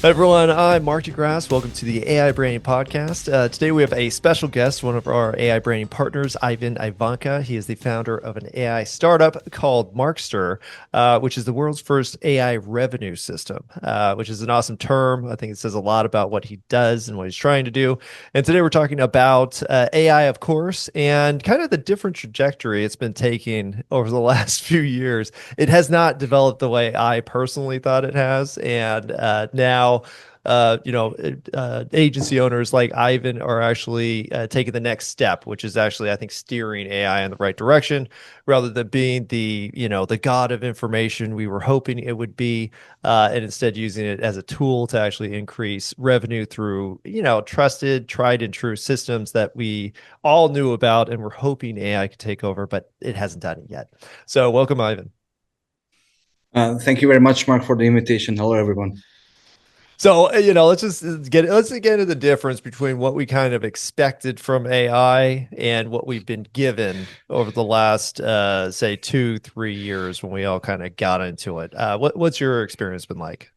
Hi everyone, I'm Mark de Grasse. Welcome to the AI Branding Podcast. Today we have a special guest, one of our AI branding partners, Ivan Ivanka. He is the founder of an AI startup called Markster, which is the world's first AI revenue system, which is an awesome term. I think it says a lot about what he does and what he's trying to do. And today we're talking about AI, of course, and kind of the different trajectory it's been taking over the last few years. It has not developed the way I personally thought it has, and now agency owners like Ivan are actually taking the next step, which is actually, I think, steering AI in the right direction rather than being the god of information we were hoping it would be, and instead using it as a tool to actually increase revenue through, trusted, tried and true systems that we all knew about and were hoping AI could take over, but it hasn't done it yet. So welcome, Ivan. Thank you very much, Mark, for the invitation. Hello, everyone. So, let's get into the difference between what we kind of expected from AI and what we've been given over the last, say, 2, 3 years when we all kind of got into it. What's your experience been like?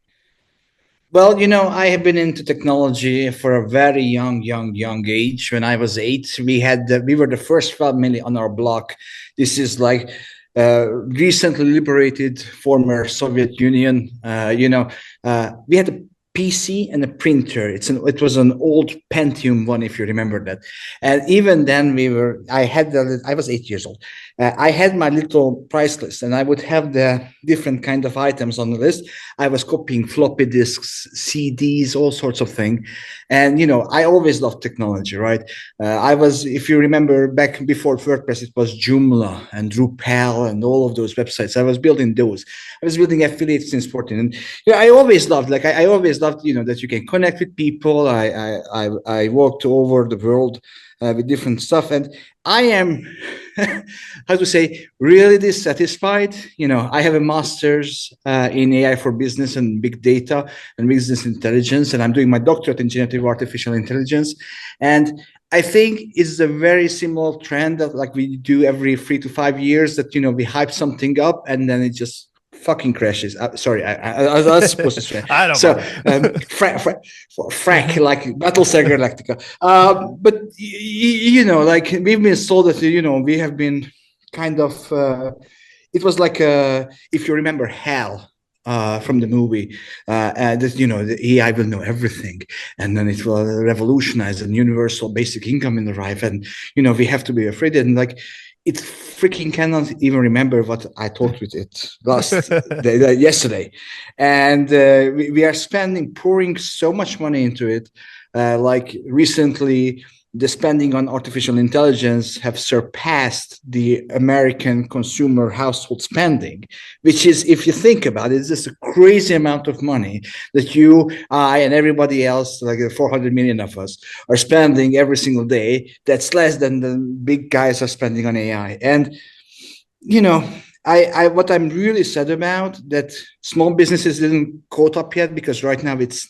Well, I have been into technology for a very young age. When I was 8, we were the first family on our block. This is like recently liberated former Soviet Union. We had a PC and a printer. It was an old Pentium one, if you remember that. And even then, I was 8 years old. I had my little price list, and I would have the different kind of items on the list. I was copying floppy disks, CDs, all sorts of things. And, I always loved technology, right? If you remember back before WordPress, it was Joomla and Drupal and all of those websites. I was building those. I was building affiliates since 14. And I always loved, I always loved, that you can connect with people. I walked all over the world with different stuff. And I am, how to say, really dissatisfied. I have a master's in AI for business and big data and business intelligence, and I'm doing my doctorate in generative artificial intelligence. And I think it's a very similar trend that like we do every 3 to 5 years that, we hype something up and then it just fucking crashes. Sorry, I was supposed to say. I don't So, mind. frack, like Battlestar Galactica. But like we've been told that we have been kind of. It was like if you remember Hal. From the movie, that the AI will know everything, and then it will revolutionize and universal basic income in the life, and we have to be afraid. And like it freaking cannot even remember what I talked with it yesterday. And we are pouring so much money into it. Like recently, the spending on artificial intelligence have surpassed the American consumer household spending, which is, if you think about it, it's just a crazy amount of money that you, I, and everybody else, like the 400 million of us, are spending every single day. That's less than the big guys are spending on AI. And, you know, what I'm really sad about that small businesses didn't caught up yet because right now it's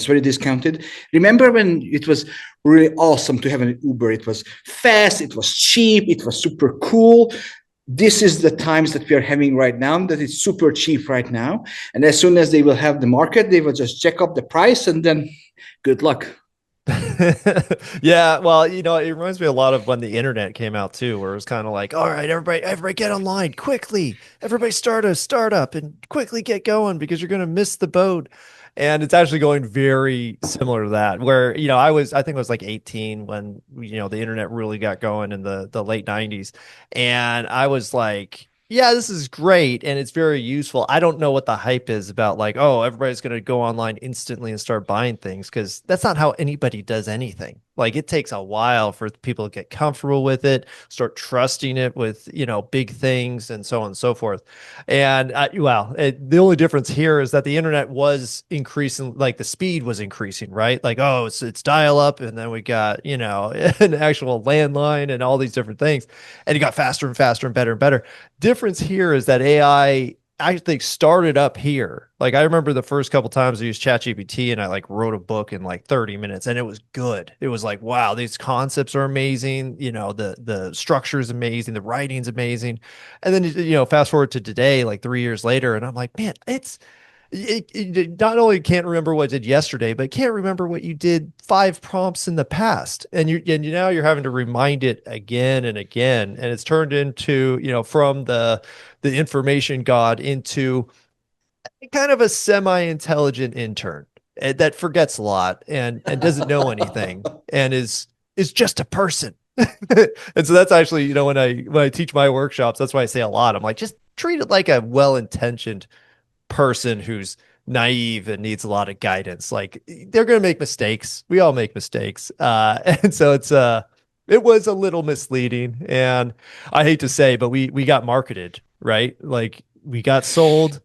very discounted. Remember when it was really awesome to have an Uber? It was fast, it was cheap, it was super cool. This is the times that we are having right now, that it's super cheap right now. And as soon as they will have the market, they will just jack up the price and then good luck. Yeah, well, it reminds me a lot of when the internet came out too, where it was kind of like, all right, everybody get online quickly. Everybody start a startup and quickly get going because you're going to miss the boat. And it's actually going very similar to that, where, I think I was like 18 when, the internet really got going in the late 90s. And I was like, yeah, this is great and it's very useful. I don't know what the hype is about, like, oh, everybody's going to go online instantly and start buying things, because that's not how anybody does anything. Like, it takes a while for people to get comfortable with it, start trusting it with, big things and so on and so forth. And the only difference here is that the internet was increasing, like the speed was increasing, right? Like, oh, it's dial up, and then we got, an actual landline and all these different things. And it got faster and faster and better and better. Difference here is that I think started up here. Like, I remember the first couple times I used ChatGPT and I like wrote a book in like 30 minutes and it was good. It was like, wow, these concepts are amazing. The structure is amazing. The writing's amazing. And then, fast forward to today, like 3 years later, and I'm like, man, it not only can't remember what it did yesterday, but can't remember what you did 5 prompts in the past. Now you're having to remind it again and again. And it's turned into, from the information god into kind of a semi-intelligent intern that forgets a lot and doesn't know anything and is just a person. And so that's actually, when I teach my workshops, that's why I say a lot. I'm like, just treat it like a well-intentioned person who's naive and needs a lot of guidance. Like they're going to make mistakes. We all make mistakes. And so it was a little misleading, and I hate to say, but we got marketed, right? Like we got sold.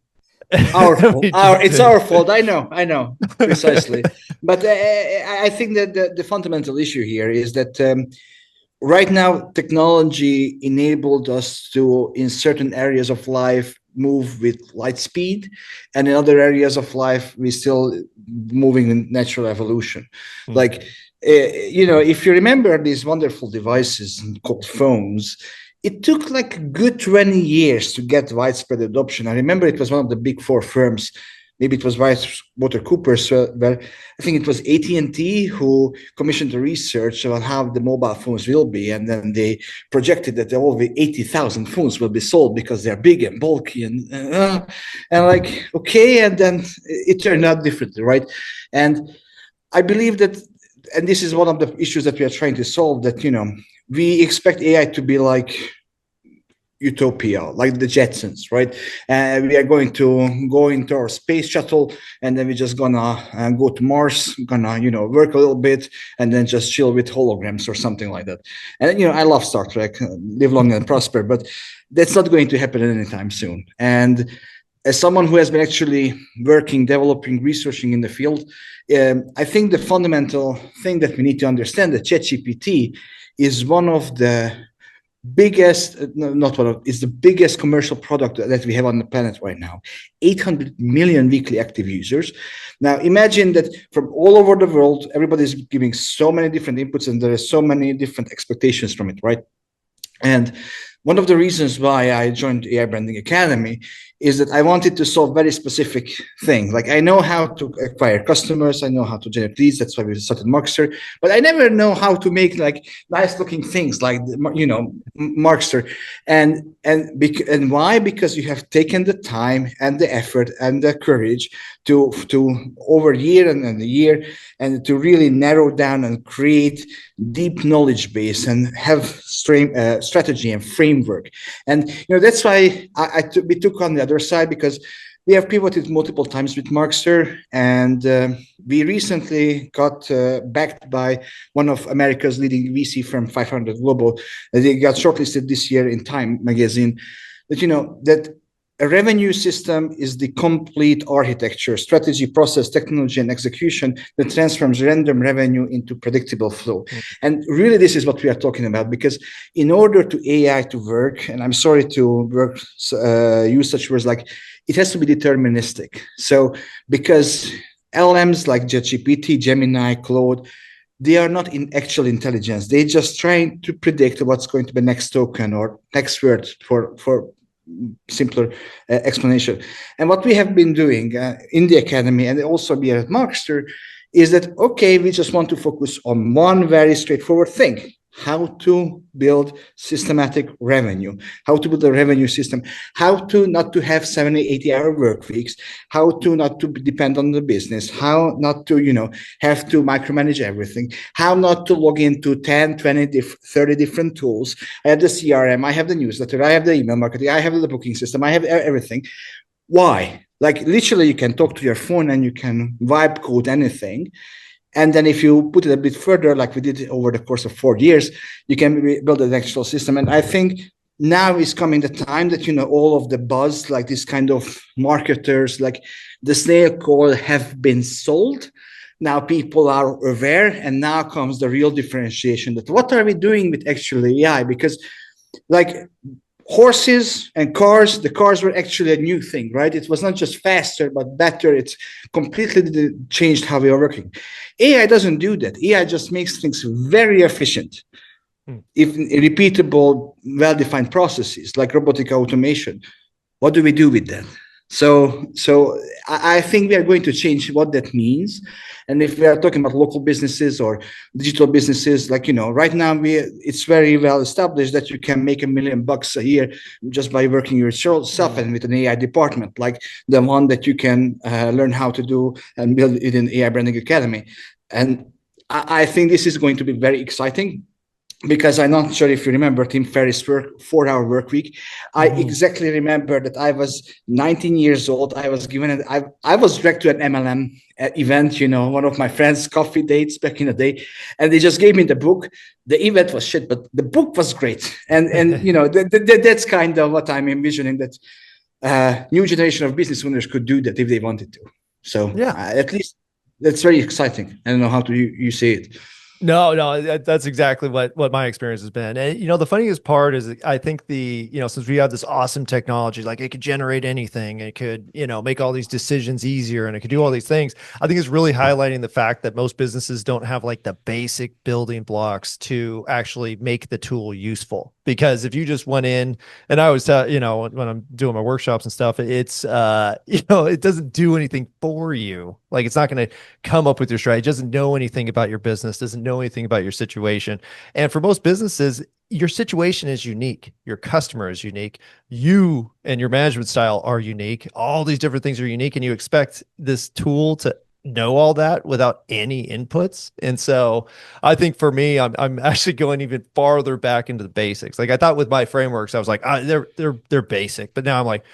Our fault. We just It's did. our fault. I know precisely. But I think that the fundamental issue here is that right now technology enabled us to, in certain areas of life, move with light speed, and in other areas of life we're still moving in natural evolution. Like if you remember these wonderful devices called phones, it took like a good 20 years to get widespread adoption. I remember it was one of the big four firms, maybe it was PricewaterhouseCoopers, where I think it was AT&T who commissioned the research on how the mobile phones will be, and then they projected that there will be 80,000 phones will be sold because they're big and bulky and like, okay, and then it turned out differently, right? And I believe that, and this is one of the issues that we are trying to solve, that we expect AI to be like utopia, like the Jetsons, right? And we are going to go into our space shuttle, and then we're just gonna go to Mars, gonna work a little bit, and then just chill with holograms or something like that. And I love Star Trek, live long and prosper, but that's not going to happen anytime soon. And as someone who has been actually working, developing, researching in the field, I think the fundamental thing that we need to understand that ChatGPT is one of the biggest, not one of, is the biggest commercial product that we have on the planet right now. 800 million weekly active users. Now imagine that from all over the world, everybody's giving so many different inputs, and there are so many different expectations from it, right? And one of the reasons why I joined AI Branding Academy is that I wanted to solve very specific things. Like I know how to acquire customers, I know how to generate leads. That's why we started Markster. But I never know how to make like nice looking things like Markster. And why? Because you have taken the time and the effort and the courage to over a year and a year, and to really narrow down and create deep knowledge base and have strategy and framework. And that's why we took on the other side, because we have pivoted multiple times with Markster, and we recently got backed by one of America's leading VC firm, 500 Global. They got shortlisted this year in Time magazine. That that a revenue system is the complete architecture, strategy, process, technology, and execution that transforms random revenue into predictable flow. And really, this is what we are talking about, because in order to AI to work, and I'm sorry to use such words, like it has to be deterministic. So because LLMs like ChatGPT, Gemini, Claude, they are not in actual intelligence. They're just trying to predict what's going to be next token or next word for simpler explanation. And what we have been doing in the academy, and also we at Markster, is that, okay, we just want to focus on one very straightforward thing: how to build systematic revenue, how to build a revenue system, how to not to have 70, 80-hour work weeks, how to not to depend on the business, how not to, have to micromanage everything, how not to log into 10, 20, 30 different tools. I have the CRM, I have the newsletter, I have the email marketing, I have the booking system, I have everything. Why? Like literally you can talk to your phone and you can vibe code anything. And then if you put it a bit further, like we did over the course of 4 years, you can build an actual system. And I think now is coming the time that, all of the buzz, like this kind of marketers, like the snail call, have been sold. Now people are aware, and now comes the real differentiation, that what are we doing with actually AI? Because like horses and cars, the cars were actually a new thing, right? It was not just faster, but better. It's completely changed how we are working. AI doesn't do that. AI just makes things very efficient, if repeatable, well-defined processes like robotic automation. What do we do with that? So I think we are going to change what that means. And if we are talking about local businesses or digital businesses, like, right now it's very well established that you can make $1 million a year just by working yourself Mm. and with an AI department, like the one that you can learn how to do and build it in AI Branding Academy. And I think this is going to be very exciting, because I'm not sure if you remember Tim Ferriss' 4-hour work week. I Mhm. exactly remember that I was 19 years old. I was I was dragged to an MLM event, one of my friends' coffee dates back in the day, and they just gave me the book. The event was shit, but the book was great. And that's kind of what I'm envisioning, that new generation of business owners could do that if they wanted to. So Yeah. at least that's very exciting. I don't know how to you say it. No, no, that's exactly what my experience has been. And the funniest part is I think since we have this awesome technology, like it could generate anything, it could, make all these decisions easier and it could do all these things. I think it's really highlighting the fact that most businesses don't have like the basic building blocks to actually make the tool useful. Because if you just went in, and I always tell, when I'm doing my workshops and stuff, it's it doesn't do anything for you. Like it's not going to come up with your strategy, doesn't know anything about your business, doesn't know anything about your situation. And for most businesses, your situation is unique. Your customer is unique. You and your management style are unique. All these different things are unique. And you expect this tool to know all that without any inputs. And so I think for me, I'm actually going even farther back into the basics. Like I thought with my frameworks, I was like, they're basic. But now I'm like,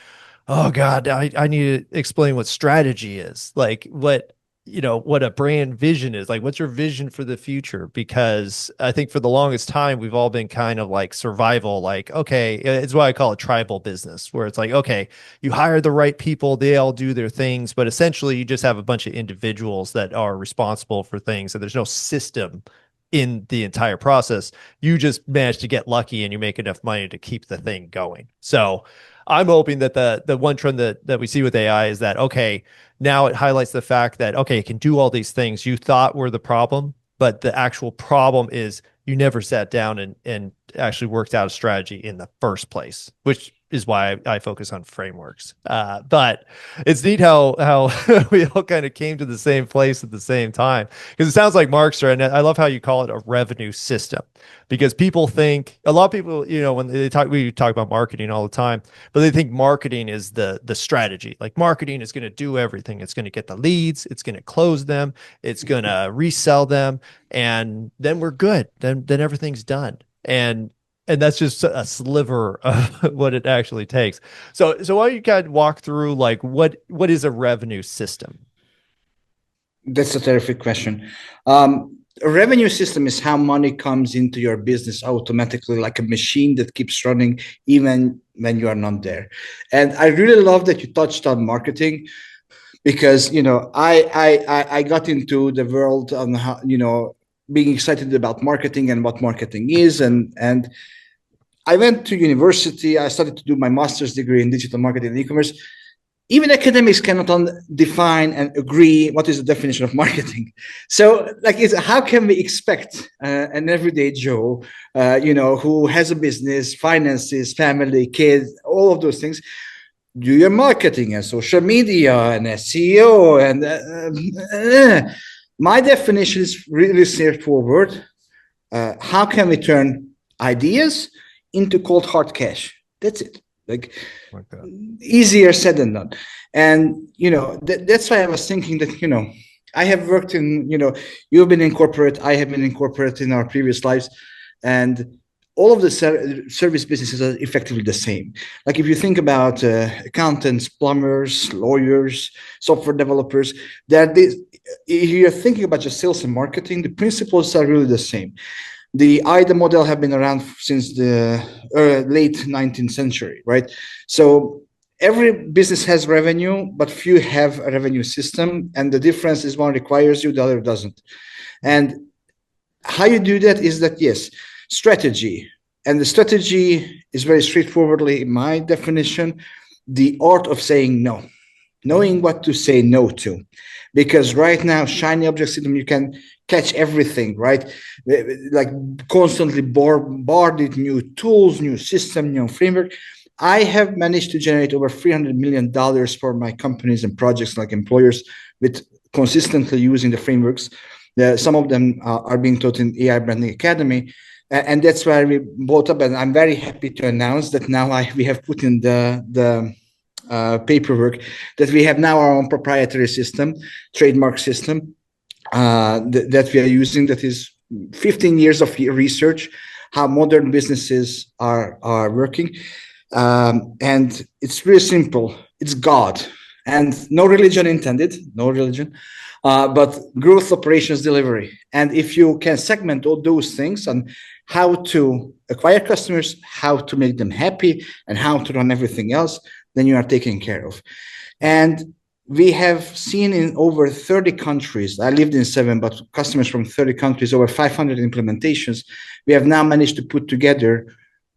oh God, I need to explain what strategy is. Like what a brand vision is. Like what's your vision for the future? Because I think for the longest time we've all been kind of like survival, like, okay, it's what I call a tribal business, where it's like, okay, you hire the right people, they all do their things, but essentially you just have a bunch of individuals that are responsible for things, and there's no system in the entire process. You just manage to get lucky and you make enough money to keep the thing going. So I'm hoping that the one trend that we see with AI is that, okay, now it highlights the fact that, okay, it can do all these things you thought were the problem, but the actual problem is you never sat down and actually worked out a strategy in the first place, which is why I focus on frameworks. But it's neat how we all kind of came to the same place at the same time, because it sounds like Markster, and I love how you call it a revenue system, because people think, a lot of people, when we talk about marketing all the time, but they think marketing is the strategy. Like marketing is going to do everything. It's going to get the leads, it's going to close them, it's going to resell them, and then we're good. Then everything's done. And that's just a sliver of what it actually takes. So why don't you kind of walk through like what is a revenue system? That's a terrific question. A revenue system is how money comes into your business automatically, like a machine that keeps running even when you are not there. And I really love that you touched on marketing, because I got into the world on how, being excited about marketing and what marketing is, and I went to university. I started to do my master's degree in digital marketing and e-commerce. Even academics cannot define and agree what is the definition of marketing. So, like, how can we expect an everyday Joe, who has a business, finances, family, kids, all of those things, do your marketing and social media and SEO? And my definition is really straightforward. How can we turn ideas into cold hard cash? That's it. Like, Like that. easier said than done. And that's why I was thinking that I have worked in, you've been in corporate, I have been in corporate in our previous lives, and all of the service businesses are effectively the same. Like if you think about accountants, plumbers, lawyers, software developers, they're this, if you're thinking about just sales and marketing, the principles are really the same. The IDA model have been around since the late 19th century, right? So every business has revenue, but few have a revenue system, and the difference is one requires you, the other doesn't. And how you do that is that, yes, strategy. And the strategy is very straightforwardly, in my definition, the art of saying no, knowing what to say no to. Because right now, shiny object syndrome, you can catch everything, right? Like constantly bombarded new tools, new system, new framework. I have managed to generate over $300 million for my companies and projects like employers with consistently using the frameworks. Some of them are being taught in AI Branding Academy. And that's why we brought up, and I'm very happy to announce that now we have put in the paperwork that we have now our own proprietary system, trademark system, that we are using, that is 15 years of research, how modern businesses are working. And it's really simple. It's God, and no religion intended, no religion, but growth, operations, delivery. And if you can segment all those things on how to acquire customers, how to make them happy, and how to run everything else, then you are taken care of. And we have seen in over 30 countries, I lived in 7, but customers from 30 countries, over 500 implementations, we have now managed to put together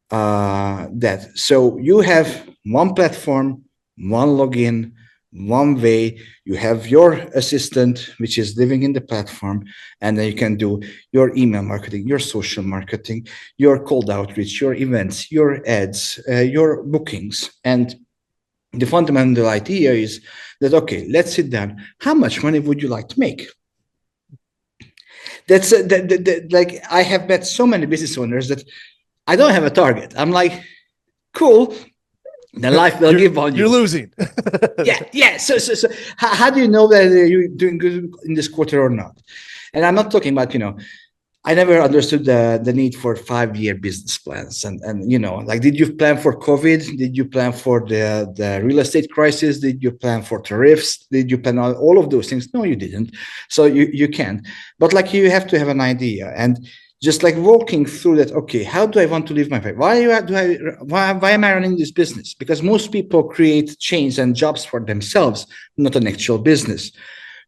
that. So you have one platform, one login, one way. You have your assistant, which is living in the platform, and then you can do your email marketing, your social marketing, your cold outreach, your events, your ads, your bookings. And the fundamental idea is that, okay, let's sit down. How much money would you like to make? That's like, I have met so many business owners that I don't have a target. I'm like, cool, the life will give on you. You're losing. Yeah. So how do you know that you're doing good in this quarter or not? And I'm not talking about, I never understood the need for 5-year business plans. And like, did you plan for COVID? Did you plan for the real estate crisis? Did you plan for tariffs? Did you plan all of those things? No, you didn't. So you can't. But like, you have to have an idea. And just like walking through that, okay, how do I want to live my life? Why am I running this business? Because most people create chains and jobs for themselves, not an actual business.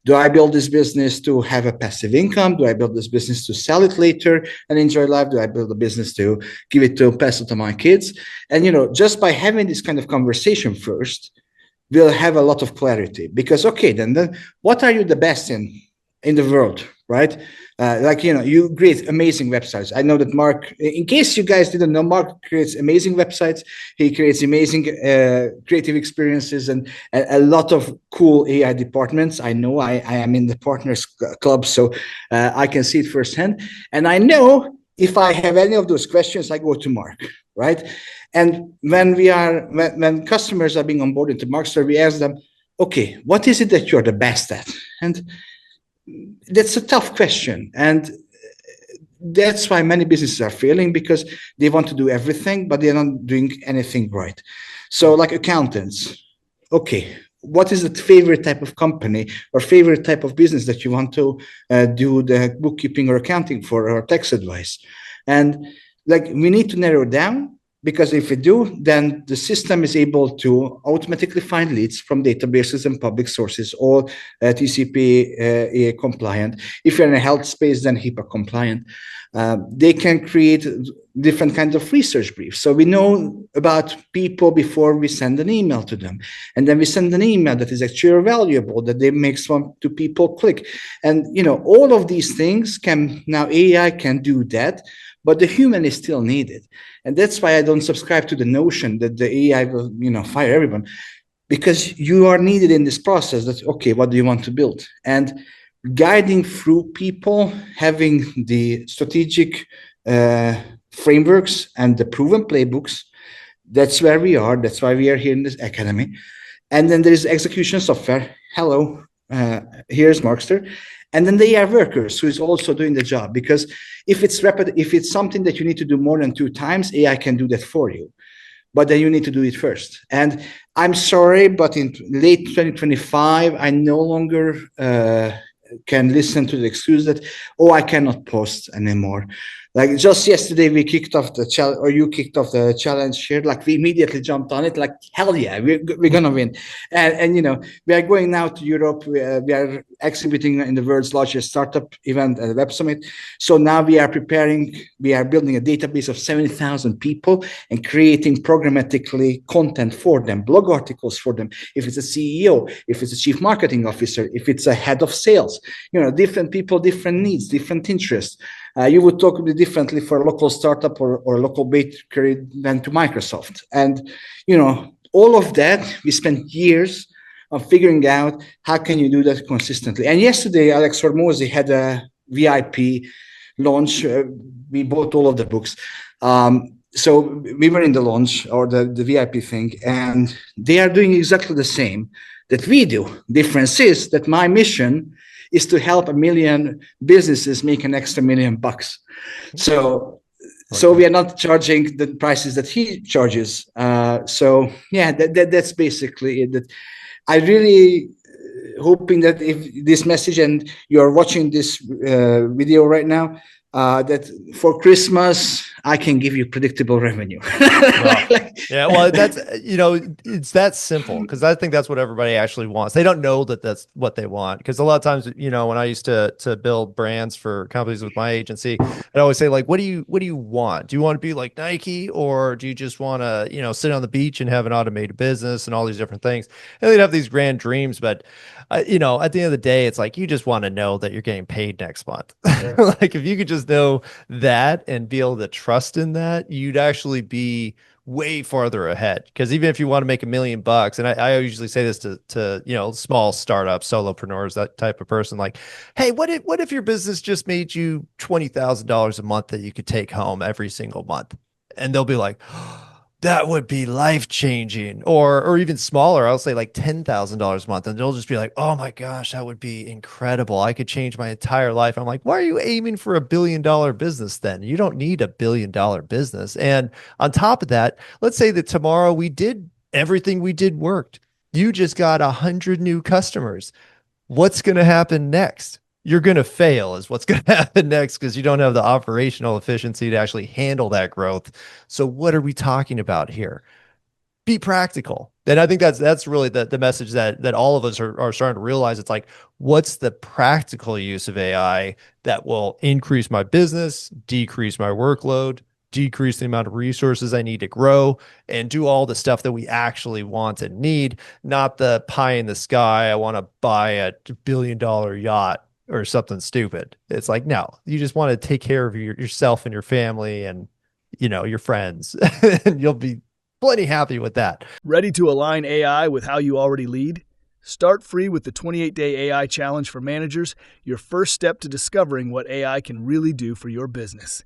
Do I build this business to have a passive income? Do I build this business to sell it later and enjoy life? Do I build a business to give it to pass it to my kids? And just by having this kind of conversation first, we'll have a lot of clarity. Because okay, then what are you the best in the world, right? You create amazing websites. I know that Mark, in case you guys didn't know, Mark creates amazing websites. He creates amazing creative experiences and a lot of cool AI departments. I know I am in the partners club, so I can see it firsthand. And I know if I have any of those questions, I go to Mark, right? And when customers are being onboarded into Markster, we ask them, okay, what is it that you're the best at? And that's a tough question. And that's why many businesses are failing, because they want to do everything, but they're not doing anything right. So like accountants, okay, what is the favorite type of company or favorite type of business that you want to do the bookkeeping or accounting for, or tax advice? And like, we need to narrow down, because if we do, then the system is able to automatically find leads from databases and public sources, all TCP compliant. If you're in a health space, then HIPAA compliant. They can create different kinds of research briefs. So we know about people before we send an email to them. And then we send an email that is actually valuable, that they make some to people click. And, all of these things now AI can do that, but the human is still needed. And that's why I don't subscribe to the notion that the AI will, fire everyone, because you are needed in this process. That, okay, what do you want to build? And guiding through people, having the strategic frameworks and the proven playbooks, that's where we are. That's why we are here in this academy. And then there is execution software. Hello, here's Markster. And then the AI workers, who is also doing the job. Because if it's something that you need to do more than 2 times, AI can do that for you. But then you need to do it first. And I'm sorry, but in late 2025, I no longer can listen to the excuse that, I cannot post anymore. Like, just yesterday, we kicked off the challenge, or you kicked off the challenge here. Like, we immediately jumped on it. Like, hell yeah, we're gonna win. And we are going now to Europe. We are exhibiting in the world's largest startup event at the Web Summit. So now we are building a database of 70,000 people and creating programmatically content for them, blog articles for them. If it's a CEO, if it's a chief marketing officer, if it's a head of sales, different people, different needs, different interests. You would talk a bit differently for a local startup or a local bakery than to Microsoft. And, all of that, we spent years of figuring out how can you do that consistently. And yesterday, Alex Hormozy had a VIP launch. We bought all of the books. So we were in the launch or the VIP thing, and they are doing exactly the same that we do. Difference is that my mission is to help 1 million businesses make an extra $1 million. So we are not charging the prices that he charges. So yeah, that's basically it. That I really hoping that if this message and you're watching this video right now, that for Christmas I can give you predictable revenue. Well, yeah, well, that's, it's that simple, because I think that's what everybody actually wants. They don't know that that's what they want, because a lot of times, when I used to build brands for companies with my agency, I'd always say, like, what do you want? Do you want to be like Nike, or do you just want to, sit on the beach and have an automated business and all these different things? And they'd have these grand dreams, but at the end of the day, it's like, you just want to know that you're getting paid next month. Like, if you could just know that and be able to trust in that, you'd actually be way farther ahead. Because even if you want to make $1 million, and I usually say this to small startups, solopreneurs, that type of person, like, hey, what if your business just made you $20,000 a month that you could take home every single month? And they'll be like, that would be life changing. Or even smaller, I'll say like $10,000 a month, and they'll just be like, oh my gosh, that would be incredible. I could change my entire life. I'm like, why are you aiming for $1 billion business then? You don't need $1 billion business. And on top of that, let's say that tomorrow we did everything we did worked. You just got 100 new customers. What's going to happen next? You're going to fail is what's going to happen next, because you don't have the operational efficiency to actually handle that growth. So what are we talking about here? Be practical. And I think that's really the message that all of us are starting to realize. It's like, what's the practical use of AI that will increase my business, decrease my workload, decrease the amount of resources I need to grow, and do all the stuff that we actually want and need, not the pie in the sky. I want to buy a $1 billion yacht or something stupid. It's like, no, you just want to take care of yourself and your family and, your friends, and you'll be plenty happy with that. Ready to align AI with how you already lead? Start free with the 28-day AI challenge for managers, your first step to discovering what AI can really do for your business.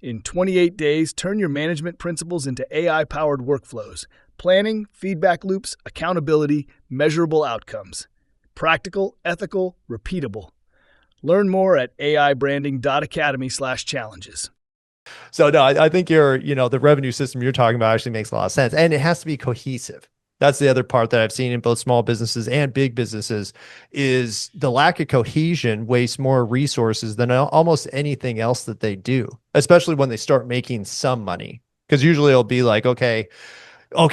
In 28 days, turn your management principles into AI-powered workflows, planning, feedback loops, accountability, measurable outcomes. Practical, ethical, repeatable. Learn more at aibranding.academy/challenges. So no, I think the revenue system you're talking about actually makes a lot of sense, and it has to be cohesive. That's the other part that I've seen in both small businesses and big businesses, is the lack of cohesion wastes more resources than almost anything else that they do, especially when they start making some money. Because usually it'll be like, okay,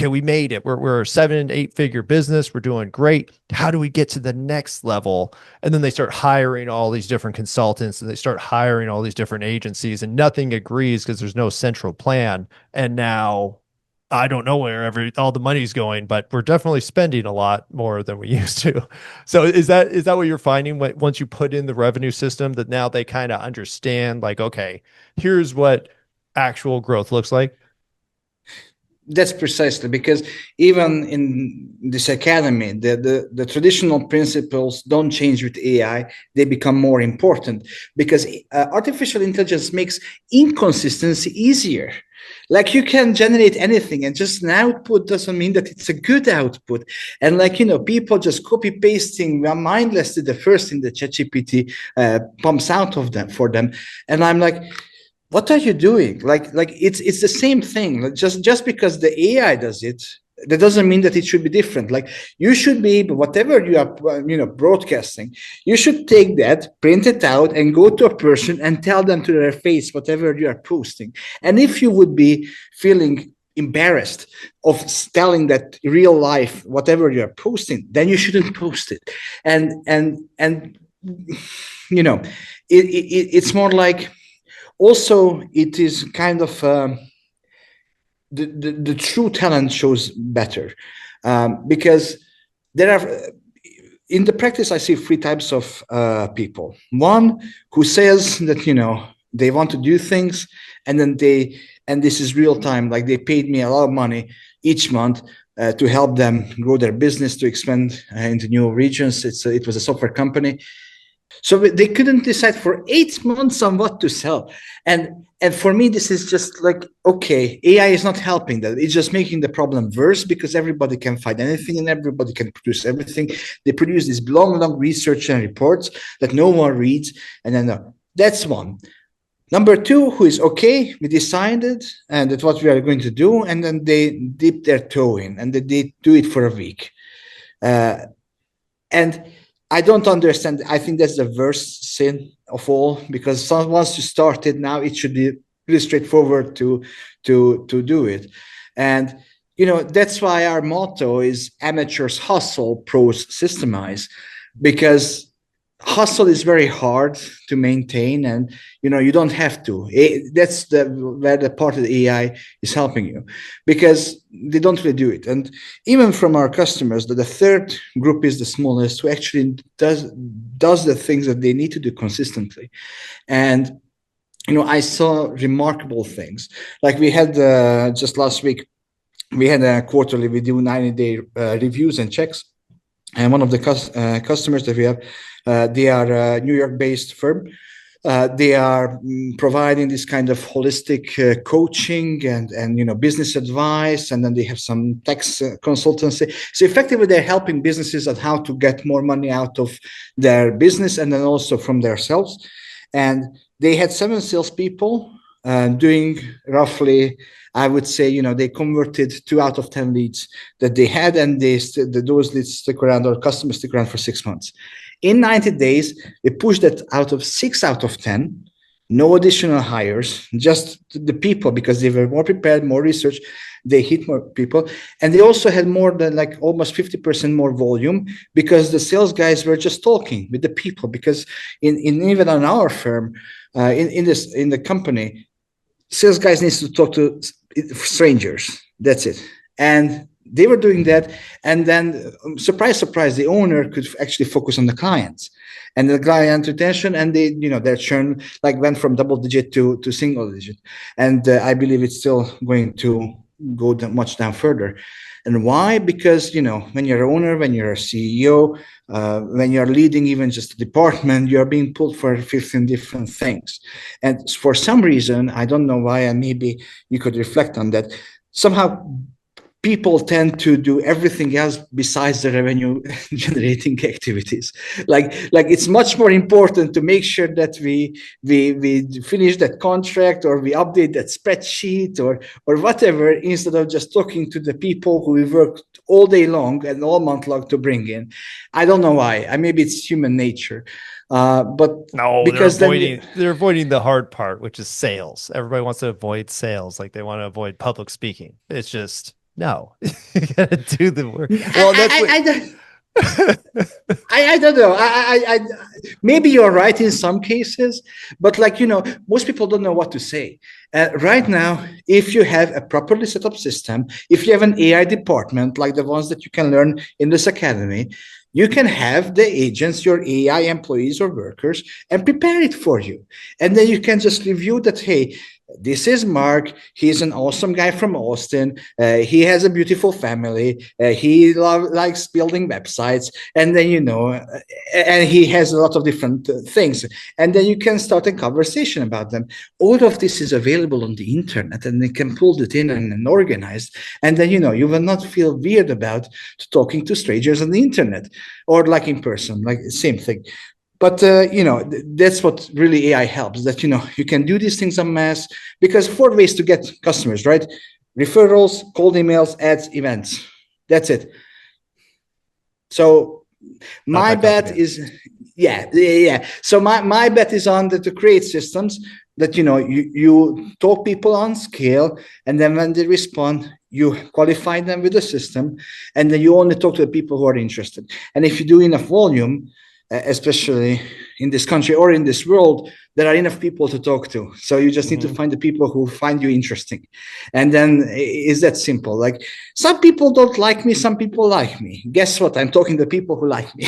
we made it. We're a 7-8 figure business. We're doing great. How do we get to the next level? And then they start hiring all these different consultants, and they start hiring all these different agencies, and nothing agrees because there's no central plan. And now I don't know where all the money's going, but we're definitely spending a lot more than we used to. So is that what you're finding once you put in the revenue system, that now they kind of understand, like, okay, here's what actual growth looks like? That's precisely, because even in this academy, the traditional principles don't change with AI. They become more important because artificial intelligence makes inconsistency easier. Like, you can generate anything, and just an output doesn't mean that it's a good output. And people just copy pasting mindlessly the first thing that ChatGPT pumps out of them for them. And I'm like, what are you doing? Like it's the same thing. Just because the AI does it, that doesn't mean that it should be different. Like, you should be able, whatever you are, broadcasting, you should take that, print it out, and go to a person and tell them to their face whatever you are posting. And if you would be feeling embarrassed of telling that real life whatever you are posting, then you shouldn't post it. And it's more like, also, it is kind of the true talent shows better, because there are, in the practice, I see three types of people. One who says that they want to do things, and then this is real time. Like they paid me a lot of money each month to help them grow their business, to expand into new regions. It was a software company. So they couldn't decide for 8 months on what to sell. And for me, this is just like, okay, AI is not helping that. It's just making the problem worse because everybody can find anything and everybody can produce everything. They produce these long research and reports that no one reads. And then that's one. Number two, who is okay, we decided, and that's what we are going to do. And then they dip their toe in and they do it for a week. And I don't understand. I think that's the worst sin of all, because once you start it, now it should be really straightforward to do it. And that's why our motto is amateurs hustle, pros systemize, because hustle is very hard to maintain, and you don't have to. That's where the part of the AI is helping you, because they don't really do it. And even from our customers, the third group is the smallest, who actually does the things that they need to do consistently. And I saw remarkable things. Like we had just last week, we had a quarterly, we do 90-day reviews and checks. And one of the customers that we have, they are a New York-based firm. They are providing this kind of holistic coaching and business advice, and then they have some tax consultancy. So effectively, they're helping businesses on how to get more money out of their business, and then also from themselves. And they had 7 salespeople doing roughly, I would say, they converted 2 out of 10 leads that they had, and those leads stick around, or customers stick around for 6 months. In 90 days, they pushed that out of 6 out of 10, no additional hires, just the people, because they were more prepared, more research, they hit more people. And they also had more than like almost 50% more volume, because the sales guys were just talking with the people. Because even on our firm, in the company, sales guys needs to talk to strangers. That's it. And they were doing that. And then, surprise, surprise, the owner could actually focus on the clients and the client retention. And their churn went from double digit to single digit. And I believe it's still going to go much down further. And why? Because, when you're an owner, when you're a CEO, when you're leading even just a department, you're being pulled for 15 different things. And for some reason, I don't know why, and maybe you could reflect on that, somehow people tend to do everything else besides the revenue generating activities. Like it's much more important to make sure that we finish that contract, or we update that spreadsheet, or whatever, instead of just talking to the people who we worked all day long and all month long to bring in. I don't know why. Maybe it's human nature. But no, because they're avoiding the hard part, which is sales. Everybody wants to avoid sales. Like they want to avoid public speaking. It's just, no, you gotta do the work. Well, I don't know. I maybe you're right in some cases, but most people don't know what to say. Right now, if you have a properly set up system, if you have an AI department like the ones that you can learn in this academy, you can have the agents, your AI employees or workers, and prepare it for you. And then you can just review that, hey, this is Mark. He's an awesome guy from Austin. He has a beautiful family. He likes building websites. And then, and he has a lot of different things. And then you can start a conversation about them. All of this is available on the internet, and they can pull it in and organized. And then, you will not feel weird about talking to strangers on the internet or in person, same thing. But, that's what really AI helps, that, you can do these things en masse, because 4 ways to get customers, right? Referrals, cold emails, ads, events. That's it. So my bet is, yeah. So my bet is on to create systems that, you talk people on scale, and then when they respond, you qualify them with the system, and then you only talk to the people who are interested. And if you do enough volume, especially in this country or in this world, there are enough people to talk to. So you just need to Mhm. find the people who find you interesting. And then is that simple. Like some people don't like me, some people like me. Guess what? I'm talking to people who like me.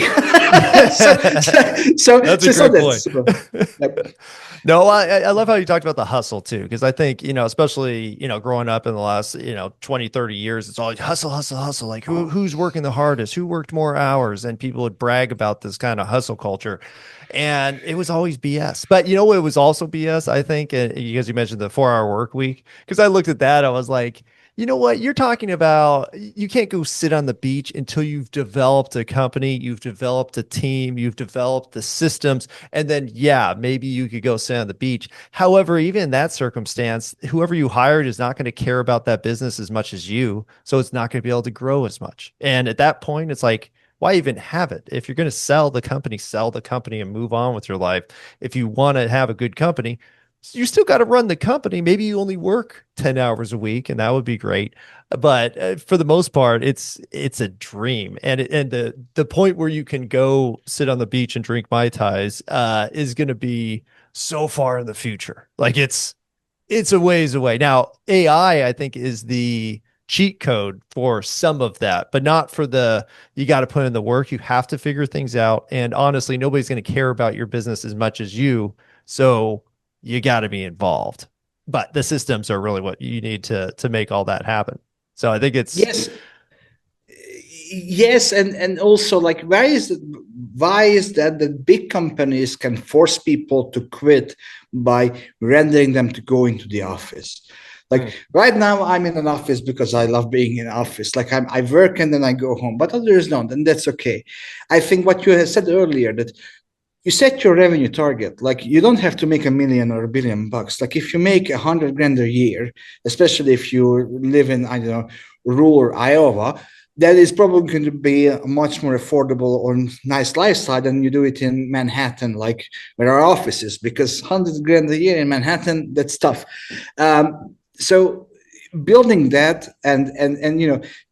so, That's a it's not great that point. simple. Yep. No, I love how you talked about the hustle too, because I think, especially, growing up in the last, 20, 30 years, it's all like hustle, hustle, hustle. Like who's working the hardest, who worked more hours, and people would brag about this kind of hustle culture. And it was always BS. But you know what was also BS, I think, because you mentioned the 4-hour work week, because I looked at that, I was like, you know what? You're talking about you can't go sit on the beach until you've developed a company, you've developed a team, you've developed the systems, and then, yeah, maybe you could go sit on the beach. However, even in that circumstance, whoever you hired is not going to care about that business as much as you. So it's not going to be able to grow as much. And at that point, it's like, why even have it? If you're going to sell the company and move on with your life. If you want to have a good company, you still got to run the company. Maybe you only work 10 hours a week, and that would be great. But for the most part, it's a dream. And the point where you can go sit on the beach and drink Mai Tais is going to be so far in the future. Like it's a ways away. Now, AI, I think, is the cheat code for some of that, but not for the you got to put in the work. You have to figure things out. And honestly, nobody's going to care about your business as much as you. So you got to be involved. But the systems are really what you need to make all that happen. So I think it's Yes, yes, and also like why is that big companies can force people to quit by rendering them to go into the office? Like mm, right now, I'm in an office because I love being in an office. Like I work and then I go home, but others don't, and that's okay. I think what you had said earlier, that you set your revenue target. Like you don't have to make $1 million or $1 billion. Like if you make 100 grand a year, especially if you live in, I don't know, rural Iowa, that is probably going to be a much more affordable or nice lifestyle than you do it in Manhattan, like where our office is, because 100 grand a year in Manhattan, that's tough. So building that, and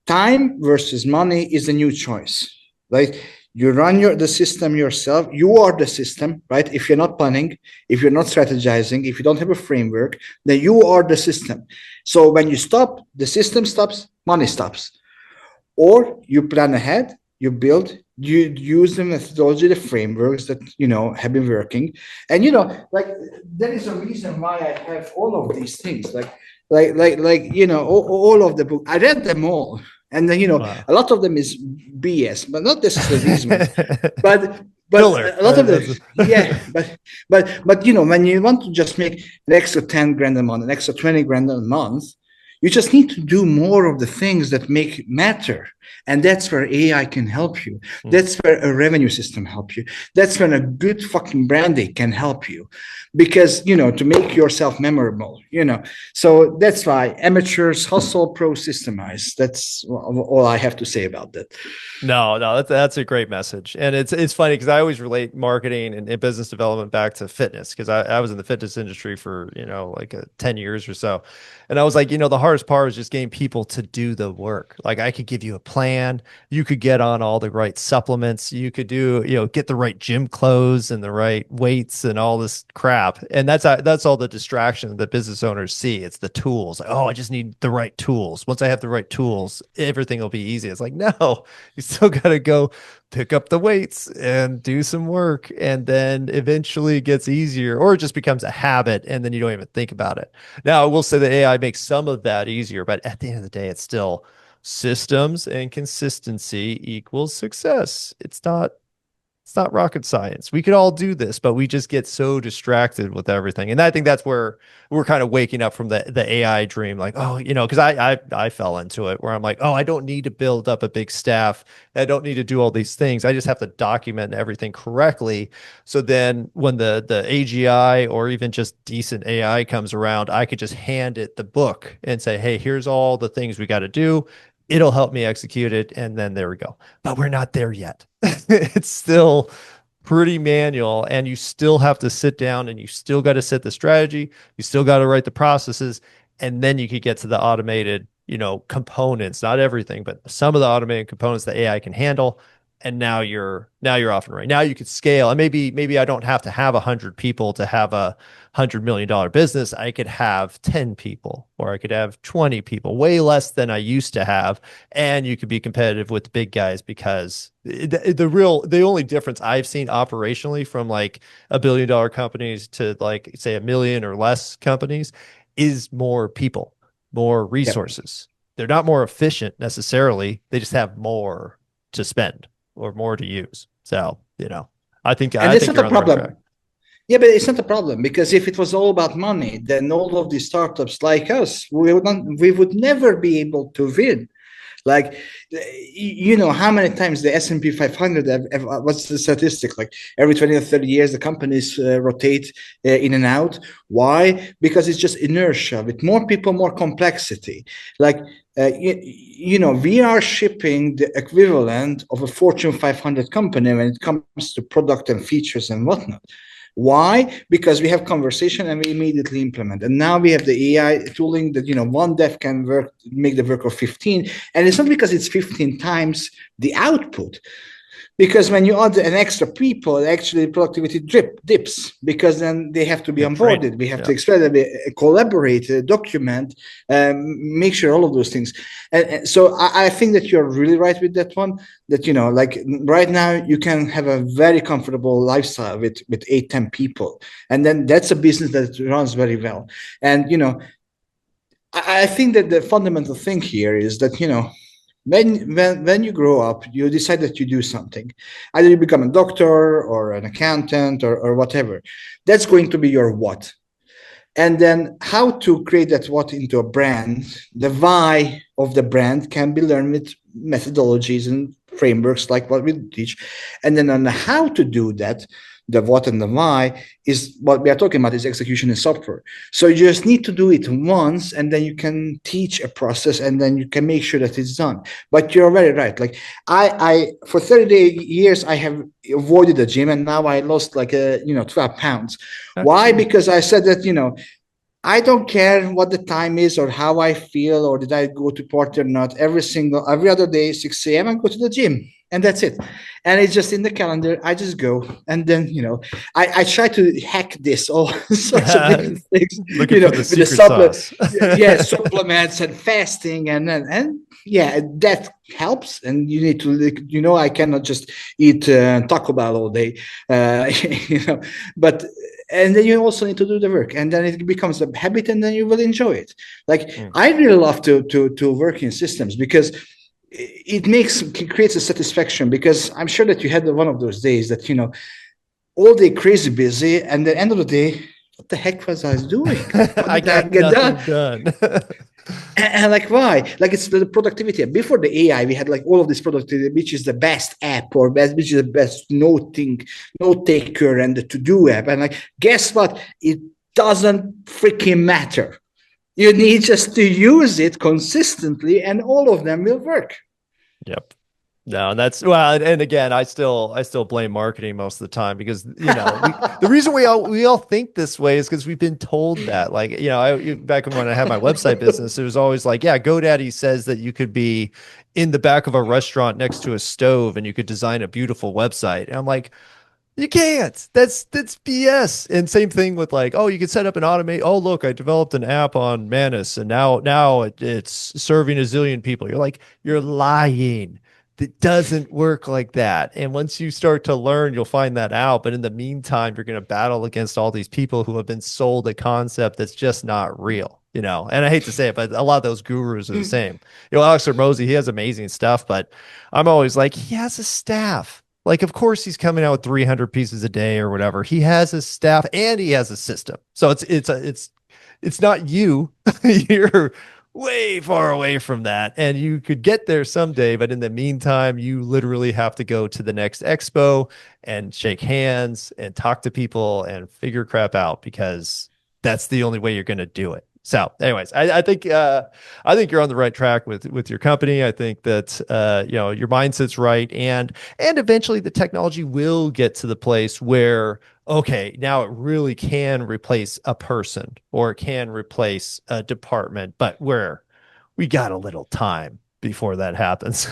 time versus money is a new choice. Like you run the system yourself. You are the system, right? If you're not planning, if you're not strategizing, if you don't have a framework, then you are the system. So when you stop, the system stops, money stops. Or you plan ahead, you build, you use the methodology, the frameworks that have been working. And like there is a reason why I have all of these things. All of the book. I read them all. And then, wow. a lot of them is BS, but not necessarily these ones. But Filler. a lot of the, yeah, but when you want to just make an extra 10 grand a month, an extra 20 grand a month, you just need to do more of the things that make matter. And that's where AI can help you. That's where a revenue system help you. That's when a good fucking branding can help you. Because, to make yourself memorable, So that's why amateurs hustle, pro systemize. That's all I have to say about that. No, no, that's a great message. And it's funny because I always relate marketing and business development back to fitness because I was in the fitness industry for, like 10 years or so. And I was like, the hardest part was just getting people to do the work. Like I could give you a plan, you could get on all the right supplements, you could do, get the right gym clothes and the right weights and all this crap. And that's all the distraction that business owners see. It's the tools. Like, oh, I just need the right tools. Once I have the right tools, everything will be easy. It's like, no, you still got to go pick up the weights and do some work. And then eventually it gets easier or it just becomes a habit. And then you don't even think about it. Now, I will say that AI makes some of that easier, but at the end of the day, it's still systems and consistency equals success. It's not rocket science. We could all do this, but we just get so distracted with everything. And I think that's where we're kind of waking up from the AI dream. Like, oh, because I fell into it where I'm like, oh, I don't need to build up a big staff. I don't need to do all these things. I just have to document everything correctly. So then when the AGI or even just decent AI comes around, I could just hand it the book and say, hey, here's all the things we got to do. It'll help me execute it. And then there we go. But we're not there yet. It's still pretty manual and you still have to sit down and you still got to set the strategy. You still got to write the processes. And then you could get to the automated, components, not everything, but some of the automated components that AI can handle. and now you're off and running. Now you could scale, and maybe I don't have to have 100 people to have $100 million business. I could have 10 people, or I could have 20 people, way less than I used to have, and you could be competitive with the big guys because the only difference I've seen operationally from like $1 billion companies to like say 1 million or less companies is more people, more Yep. resources. They're not more efficient necessarily. They just have more to spend or more to use. So, I think And I it's think not you're a on the right track. problem. Yeah, but it's not a problem because if it was all about money, then all of these startups like us, we would never be able to win. Like, you know, how many times the S&P 500, what's the statistic? Like every 20 or 30 years, the companies rotate in and out. Why? Because it's just inertia. With more people, more complexity. Like, you know, we are shipping the equivalent of a Fortune 500 company when it comes to product and features and whatnot. Why? Because we have conversation and we immediately implement. And now we have the AI tooling that, you know, one dev can make the work of 15. And it's not because it's 15 times the output, because when you add an extra people, actually productivity dips because then they have to be Yeah, training. onboarded. We have to Yeah. explain, collaborate, document, make sure all of those things. And so I think that you're really right with that one. That, you know, like right now you can have a very comfortable lifestyle with 8, 10 people, and then that's a business that runs very well. And you know, I think that the fundamental thing here is that, you know, when you grow up, you decide that you do something. Either you become a doctor or an accountant or whatever. That's going to be your what. And then how to create that what into a brand, the why of the brand can be learned with methodologies and frameworks like what we teach. And then on the how to do that, the what and the why is what we are talking about is execution in software. So you just need to do it once and then you can teach a process and then you can make sure that it's done. But you're very right. Like I for 30 years, I have avoided the gym and now I lost like 12 pounds. Why? Okay. Because I said that, you know, I don't care what the time is or how I feel or did I go to party or not. Every other day, 6 a.m. I go to the gym and that's it. And it's just in the calendar. I just go. And then, you know, I try to hack this, all sorts of different things, Looking you know, for the with the secret sauce. yeah, supplements and fasting and yeah, that helps. And you need to, you know, I cannot just eat Taco Bell all day, you know, but and then you also need to do the work and then it becomes a habit and then you will enjoy it. Like Mm. I really love to work in systems because it creates a satisfaction, because I'm sure that you had one of those days that, you know, all day crazy busy and at the end of the day, what the heck was I doing? What I did I got get done? nothing done. And like, why? Like, it's the productivity. Before the AI, we had like all of this productivity, which is the best app or best, which is the best note taker and the to do app. And like, guess what? It doesn't freaking matter. You need just to use it consistently, and all of them will work. Yep. No, and that's well, and again, I still blame marketing most of the time because the reason we all think this way is because we've been told that. Like, back when I had my website business, it was always like, yeah, GoDaddy says that you could be in the back of a restaurant next to a stove and you could design a beautiful website. And I'm like, you can't. That's BS. And same thing with like, oh, you can set up an automate. Oh, look, I developed an app on Manus, and now it's serving a zillion people. You're like, you're lying. It doesn't work like that. And once you start to learn, you'll find that out. But in the meantime, you're going to battle against all these people who have been sold a concept that's just not real. And I hate to say it, but a lot of those gurus are the same. Alex Hormozy, he has amazing stuff, but I'm always like, he has a staff. Like, of course, he's coming out with 300 pieces a day or whatever. He has a staff and he has a system. So it's not you. You're way far away from that, and you could get there someday. But in the meantime, you literally have to go to the next expo and shake hands and talk to people and figure crap out because that's the only way you're going to do it. So, anyways, I think you're on the right track with your company. I think that your mindset's right, and eventually the technology will get to the place where, okay, now it really can replace a person or it can replace a department, but where we got a little time before that happens.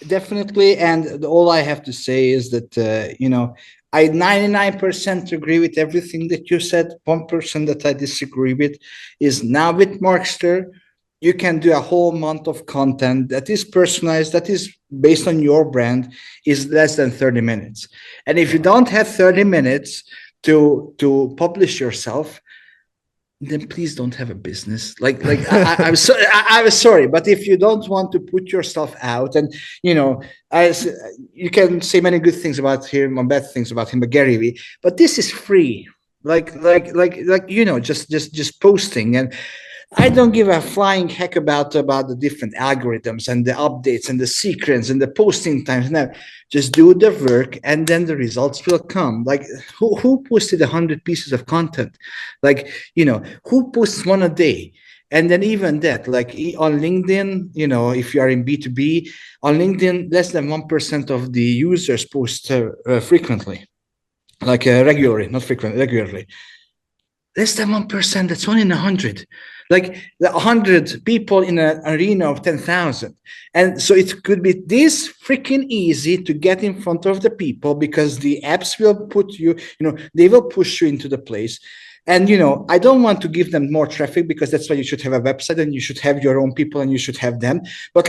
Definitely. And all I have to say is that, I 99% agree with everything that you said. 1% that I disagree with is now with Markster, you can do a whole month of content that is personalized, that is based on your brand, is less than 30 minutes. And if you don't have 30 minutes to publish yourself, then please don't have a business. I'm sorry, I'm sorry, but if you don't want to put yourself out, and as you can say many good things about him or bad things about him, but Gary Vee, but this is free. Just posting. And I don't give a flying heck about the different algorithms and the updates and the secrets and the posting times. No, just do the work, and then the results will come. Like, who posted 100 pieces of content? Like, who posts one a day? And then even that, like on LinkedIn, if you are in B2B, on LinkedIn, less than 1% of the users post frequently, regularly, not frequently, regularly. Less than 1%. That's 1 in 100. Like 100 people in an arena of 10,000. And so it could be this freaking easy to get in front of the people, because the apps will put you, they will push you into the place. And, I don't want to give them more traffic, because that's why you should have a website and you should have your own people and you should have them. But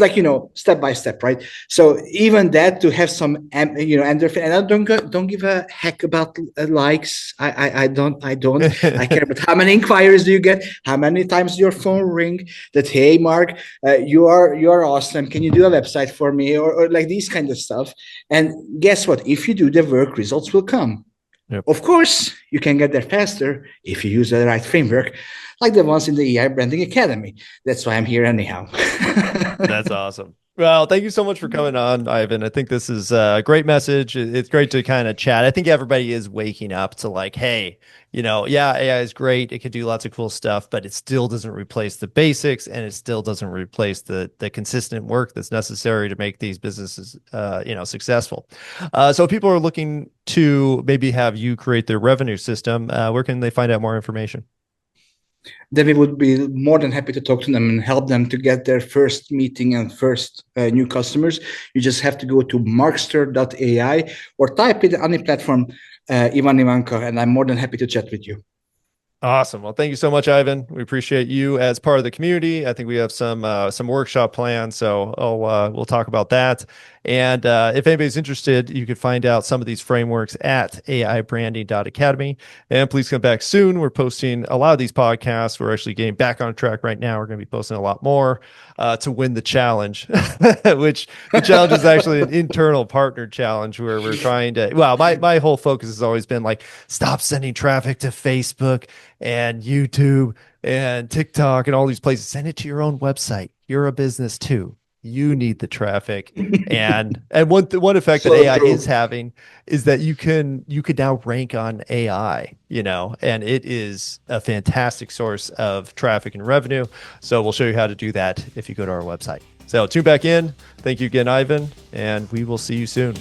step by step, right? So even that, to have some, endorphin. And I don't give a heck about likes. I don't. I care about how many inquiries do you get, how many times your phone ring that, hey, Mark, you are awesome. Can you do a website for me? Or like these kind of stuff. And guess what? If you do the work, results will come. Yep. Of course, you can get there faster if you use the right framework, like the ones in the EI Branding Academy. That's why I'm here anyhow. That's awesome. Well, thank you so much for coming on, Ivan. I think this is a great message. It's great to kind of chat. I think everybody is waking up to like, hey, AI is great. It can do lots of cool stuff, but it still doesn't replace the basics, and it still doesn't replace the consistent work that's necessary to make these businesses, successful. So people are looking to maybe have you create their revenue system. Where can they find out more information? Then we would be more than happy to talk to them and help them to get their first meeting and first new customers. You just have to go to Markster.ai or type it on the platform, Ivan Ivanka, and I'm more than happy to chat with you. Awesome. Well, thank you so much, Ivan. We appreciate you as part of the community. I think we have some workshop plans, so we'll talk about that. And if anybody's interested, you can find out some of these frameworks at aibranding.academy. And please come back soon. We're posting a lot of these podcasts. We're actually getting back on track right now. We're going to be posting a lot more to win the challenge, which the challenge is actually an internal partner challenge where we're trying to, well, my whole focus has always been like, stop sending traffic to Facebook and YouTube and TikTok and all these places. Send it to your own website. You're a business too. You need the traffic. And one effect that AI is having is that you can now rank on AI, and it is a fantastic source of traffic and revenue. So we'll show you how to do that if you go to our website. So tune back in. Thank you again, Ivan, and we will see you soon.